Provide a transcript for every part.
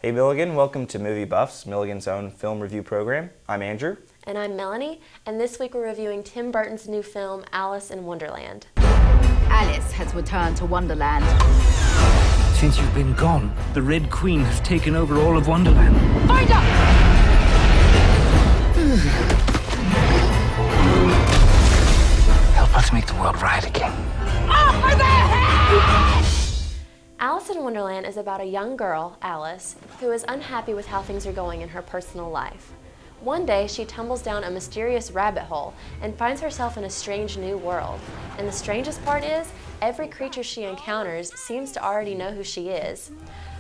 Hey Milligan, welcome to Movie Buffs, Milligan's own film review program. I'm Andrew. And I'm Melanie, and this week we're reviewing Tim Burton's new film, Alice in Wonderland. Alice has returned to Wonderland. Since you've been gone, the Red Queen has taken over all of Wonderland. Find her! Help us make the world right again. Over their heads! Alice in Wonderland is about a young girl, Alice, who is unhappy with how things are going in her personal life. One day, she tumbles down a mysterious rabbit hole and finds herself in a strange new world. And the strangest part is, every creature she encounters seems to already know who she is.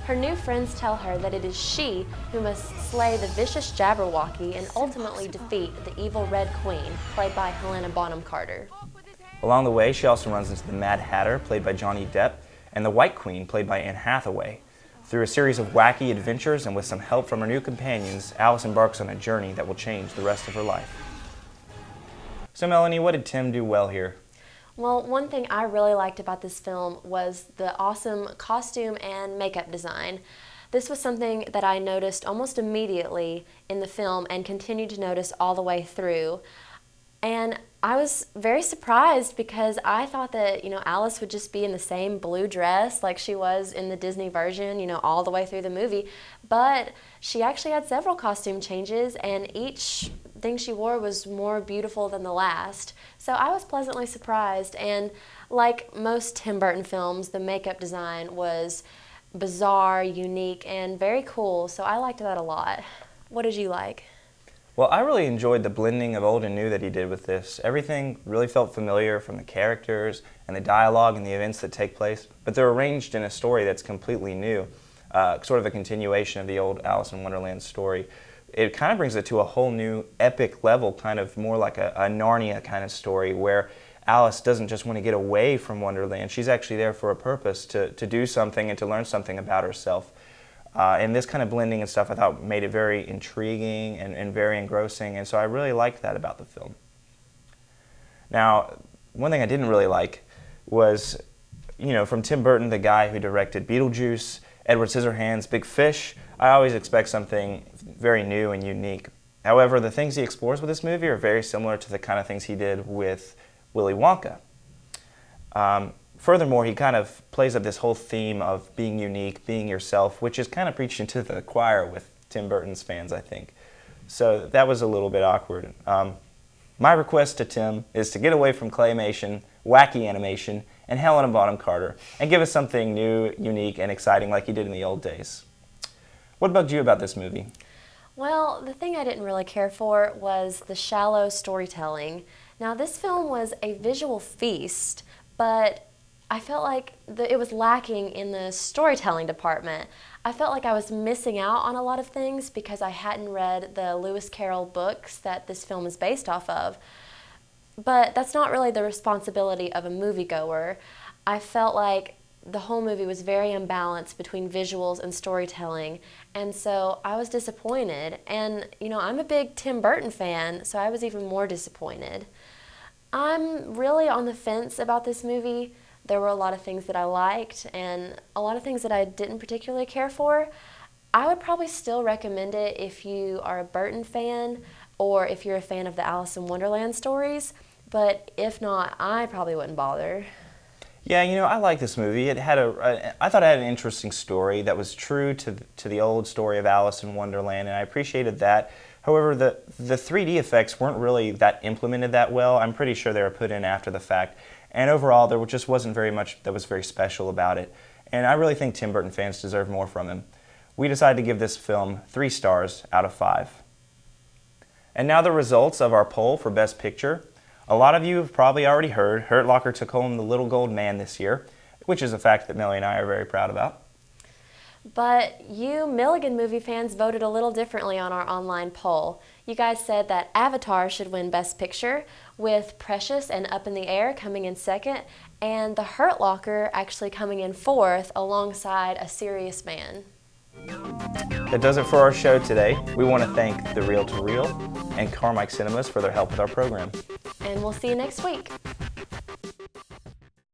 Her new friends tell her that it is she who must slay the vicious Jabberwocky and ultimately defeat the evil Red Queen, played by Helena Bonham Carter. Along the way, she also runs into the Mad Hatter, played by Johnny Depp, and the White Queen, played by Anne Hathaway. Through a series of wacky adventures and with some help from her new companions, Alice embarks on a journey that will change the rest of her life. So Melanie, what did Tim do well here? Well, one thing I really liked about this film was the awesome costume and makeup design. This was something that I noticed almost immediately in the film and continued to notice all the way through. And I was very surprised because I thought that, Alice would just be in the same blue dress like she was in the Disney version, all the way through the movie. But she actually had several costume changes, and each thing she wore was more beautiful than the last. So I was pleasantly surprised, and like most Tim Burton films, the makeup design was bizarre, unique, and very cool, so I liked that a lot. What did you like? Well, I really enjoyed the blending of old and new that he did with this. Everything really felt familiar, from the characters and the dialogue and the events that take place, but they're arranged in a story that's completely new, sort of a continuation of the old Alice in Wonderland story. It kind of brings it to a whole new epic level, kind of more like a Narnia kind of story, where Alice doesn't just want to get away from Wonderland. She's actually there for a purpose, to do something and to learn something about herself. And this kind of blending and stuff I thought made it very intriguing and very engrossing, and so I really liked that about the film. Now, one thing I didn't really like was, from Tim Burton, the guy who directed Beetlejuice, Edward Scissorhands, Big Fish, I always expect something very new and unique. However, the things he explores with this movie are very similar to the kind of things he did with Willy Wonka. Furthermore, he kind of plays up this whole theme of being unique, being yourself, which is kind of preaching to the choir with Tim Burton's fans, I think. So that was a little bit awkward. My request to Tim is to get away from claymation, wacky animation, and Helena Bonham Carter, and give us something new, unique, and exciting like he did in the old days. What bugged you about this movie? Well, the thing I didn't really care for was the shallow storytelling. Now, this film was a visual feast, but I felt like it was lacking in the storytelling department. I felt like I was missing out on a lot of things because I hadn't read the Lewis Carroll books that this film is based off of. But that's not really the responsibility of a moviegoer. I felt like the whole movie was very imbalanced between visuals and storytelling, and so I was disappointed. And, I'm a big Tim Burton fan, so I was even more disappointed. I'm really on the fence about this movie. There were a lot of things that I liked and a lot of things that I didn't particularly care for. I would probably still recommend it if you are a Burton fan or if you're a fan of the Alice in Wonderland stories, but if not, I probably wouldn't bother. Yeah, I like this movie. I thought it had an interesting story that was true to the old story of Alice in Wonderland, and I appreciated that. However, the 3D effects weren't really that implemented that well. I'm pretty sure they were put in after the fact. And overall, there just wasn't very much that was very special about it. And I really think Tim Burton fans deserve more from him. We decided to give this film 3 stars out of 5. And now the results of our poll for Best Picture. A lot of you have probably already heard Hurt Locker took home the Little Gold Man this year, which is a fact that Melanie and I are very proud about. But you Milligan movie fans voted a little differently on our online poll. You guys said that Avatar should win Best Picture, with Precious and Up in the Air coming in second, and The Hurt Locker actually coming in fourth alongside A Serious Man. That does it for our show today. We want to thank The Reel to Reel and Carmike Cinemas for their help with our program. And we'll see you next week.